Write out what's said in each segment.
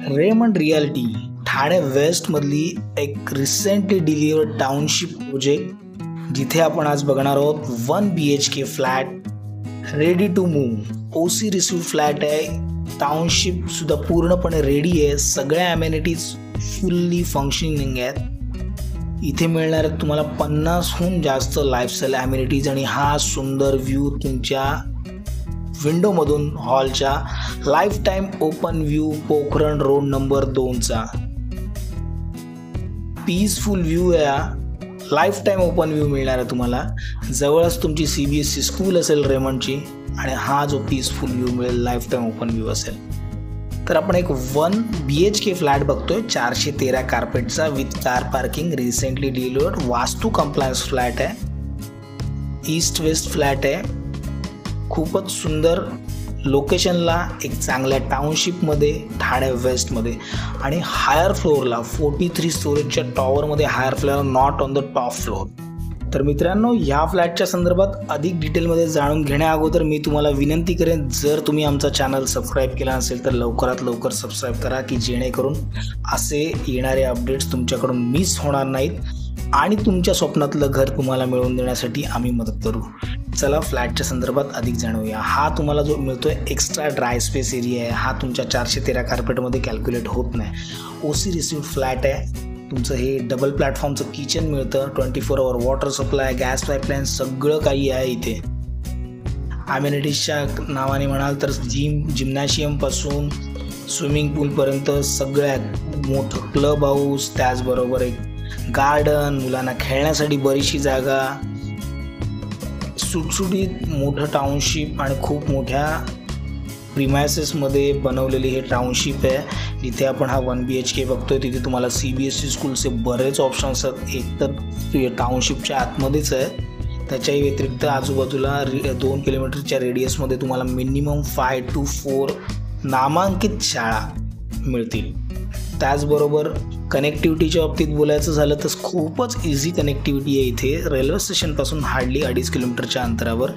Raymond reality Thane waste मधली एक recently delivered township project, जिथे आपण आज बघणार आहोत 1 BHK flat ready to move. OC receive flat आहे. टाउनशिप सुद्धा पूर्णपणे रेडी आहे. सगळ्या अमेनिटीज फुल्ली फंक्शनिंग आहेत. इथे मिळणार आहेत तुम्हाला 50हून जास्त लाईफस्टाईल अमेनिटीज आणि हा सुंदर व्ह्यू तुमच्या विंडोमधून हॉलच्या life time open view Pokhran road number 2चा पीसफुल व्ह्यू आहे. लाईफ टाईम ओपन व्ह्यू मिळणार आहे तुम्हाला. जवळच तुमची CBSE स्कूल असेल रेमंडची आणि हा जो पीसफुल व्ह्यू मिळेल लाईफ टाईम ओपन व्ह्यू असेल. तर आपण एक 1 BHK फ्लॅट बघतोय. 413 कार्पेटचा with car parking, recently delivered, vastu compliance flat आहे. ईस्ट वेस्ट फ्लॅट आहे. खूपच सुंदर लोकेशनला, एक चांगल्या टाउनशिपमध्ये, ठाणे वेस्टमध्ये आणि हायर फ्लोअरला 43 स्टोरेजच्या टॉवरमध्ये, higher floor not on the top floor. तर मित्रांनो, ह्या फ्लॅटच्या संदर्भात अधिक डिटेलमध्ये जाणून घेण्या अगोदर मी तुम्हाला विनंती करेन, जर तुम्ही आमचा चॅनल सबस्क्राईब केला नसेल तर लवकरात लवकर सबस्क्राईब करा, की जेणेकरून असे येणारे अपडेट्स तुमच्याकडून मिस होणार नाहीत आणि तुमच्या स्वप्नातलं घर तुम्हाला मिळवून देण्यासाठी आम्ही मदत करू. चला फ्लॅटच्या संदर्भात अधिक जाणूया. हा तुम्हाला जो मिळतोय एक्स्ट्रा ड्राय स्पेस एरिया आहे. हा तुमच्या 413 कार्पेटमध्ये कॅल्क्युलेट होत नाही. ओसी रिसिव्ड फ्लॅट आहे. तुमचं हे डबल प्लॅटफॉर्मचं किचन मिळतं. 24 आवर वॉटर सप्लाय, गॅस पाईपलाईन, सगळं काही आहे इथे. अमेनिटीजच्या नावाने म्हणाल तर जिम्नॅशियमपासून स्विमिंग पूलपर्यंत सगळ्यात मोठं क्लब हाऊस, त्याचबरोबर एक गार्डन, मुलांना खेळण्यासाठी बरीचशी जागा, सुटसुटीत मोठं टाउनशिप आणि खूप मोठ्या प्रिमायसेसमध्ये बनवलेली हे टाउनशिप आहे. जिथे आपण हा 1 BHK बघतोय तिथे तुम्हाला CBSE स्कूलचे बरेच ऑप्शन्स आहेत. एक तर टाउनशिपच्या आतमध्येच आहे, त्याच्याही व्यतिरिक्त आजूबाजूला 2 किलोमीटरच्या रेडियसमध्ये तुम्हाला मिनिमम 5 to 4 नामांकित शाळा मिळतील. त्याचबरोबर कनेक्टिव्हिटीच्या बाबतीत बोलायचं झालं तर खूपच इझी कनेक्टिव्हिटी आहे इथे. रेल्वे स्टेशनपासून हार्डली 2.5 किलोमीटरच्या अंतरावर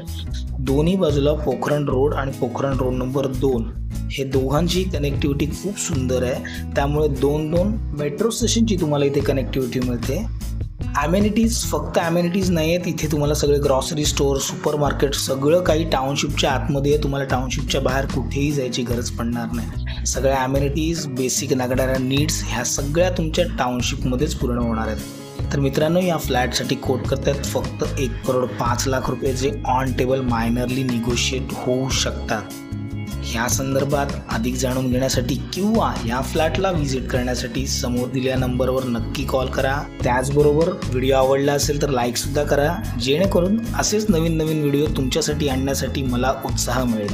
दोन्ही बाजूला पोखरण रोड आणि पोखरण रोड नंबर 2 हे दोघांची कनेक्टिव्हिटी खूप सुंदर आहे. त्यामुळे 2 मेट्रो स्टेशनची तुम्हाला इथे कनेक्टिव्हिटी मिळते. ॲमेनिटीज फक्त ॲमेनिटीज नाही आहेत इथे, तुम्हाला सगळे ग्रॉसरी स्टोअर, सुपर मार्केट, सगळं काही टाउनशिपच्या आतमध्ये आहे. तुम्हाला टाउनशिपच्या बाहेर कुठेही जायची गरज पडणार नाही. सगळ्या ॲमेनिटीज, बेसिक लागणाऱ्या नीड्स ह्या सगळ्या तुमच्या टाउनशिपमध्येच पूर्ण होणार आहेत. तर मित्रांनो, या फ्लॅटसाठी कोट करतात फक्त 1,05,00,000 रुपये, जे ऑन टेबल मायनरली निगोशिएट होऊ शकतात. ह्या संदर्भात अधिक जाणून घेण्यासाठी किंवा या फ्लॅटला व्हिजिट करण्यासाठी समोर दिलेल्या नंबरवर नक्की कॉल करा. त्याचबरोबर व्हिडिओ आवडला असेल तर लाईकसुद्धा करा, जेणेकरून असेच नवीन नवीन व्हिडिओ तुमच्यासाठी आणण्यासाठी मला उत्साह मिळेल.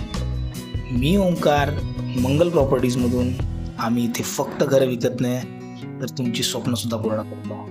मी ओंकार, मंगल प्रॉपर्टीजमधून. आम्ही इथे फक्त घरं विकत नाही तर तुमची स्वप्नसुद्धा पूर्ण करतो.